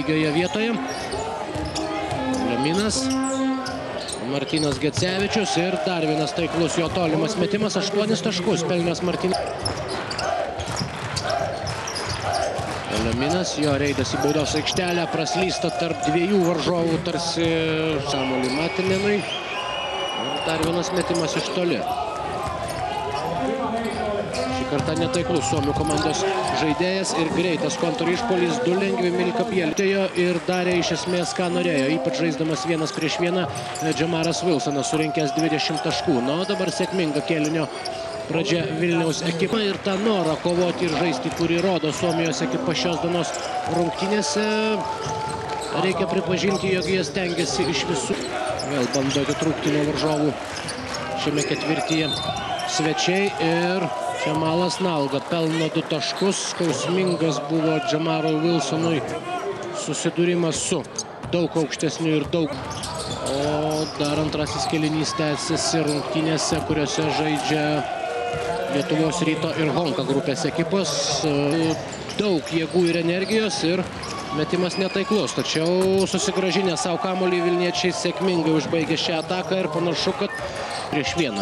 lygioje vietoje. Leminas, Martynas Gecevičius ir dar vienas taiklus jo tolimas metimas, 8 taškus pelnęs Martynas. Leminas, jo reidas į baudos aikštelę, praslysta tarp dviejų varžovų, tarsi Samueliui Matinenui. Ir dar vienas metimas iš toli. Šį kartą netaiklus Suomių komandos žaidėjas ir greitas kontrišpuolis, 2 lengvi Milka Bielitėjo ir darė iš esmės ką norėjo, ypač žaisdamas 1 prieš 1 Džamaras Wilsonas surinkęs 20 taškų. Na, o dabar sėkminga kėlinio pradžia Vilniaus ekipa ir tą norą kovoti ir žaisti, kurį rodo Suomijos ekipa šios dienos rungtynėse. Reikia pripažinti, jog jie stengiasi iš visų. Vėl bando atitrūkti nuo varžovų šiame ketvirtyje svečiai ir Džamalas Nalga pelno 2 taškus. Skausmingas buvo Džamarui Wilsonui susidūrimas su daug aukštesniu ir daug. O dar antrasis kėlinys tęsiasi rungtynėse, kuriuose žaidžia Lietuvos Ryto ir Honka grupės ekipos. Daug jėgų ir energijos ir metimas netaiklus. Tačiau susigrąžinę savo kamuolį vilniečiai sėkmingai užbaigė šią ataką ir panašu, kad prieš 1.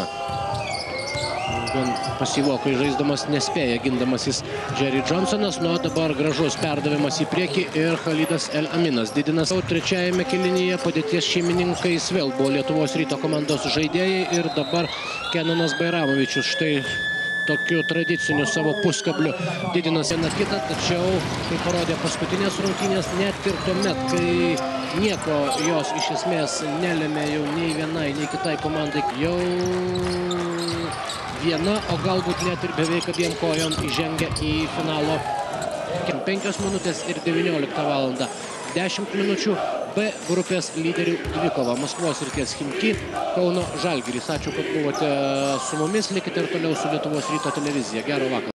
Gan pasyvokai žaisdamas nespėja gindamasis Jerry Johnsonas. Nu, dabar gražus perdavimas į priekį ir Khalidas El Aminas didina savo trečiajame kėlinyje. Padėties šeimininkais vėl buvo Lietuvos Ryto komandos žaidėjai ir dabar Kenanas Bairamovičius štai tokiu tradiciniu savo puskabliu didina vieną kitą, tačiau, kaip parodė paskutinės rungtynės, net ir tuomet, kai nieko jos iš esmės nelėmė jau nei vienai, nei kitai komandai, jau viena, o galbūt net ir beveik abiem kojom įžengia į finalo 5 minutės ir 19 valandą. 10 minučių B grupės lyderių dvikova. Maskvos srities Chimki, Kauno Žalgiris. Ačiū, kad buvote su mumis. Likite ir toliau su Lietuvos Ryto televizija. Gero vakaro.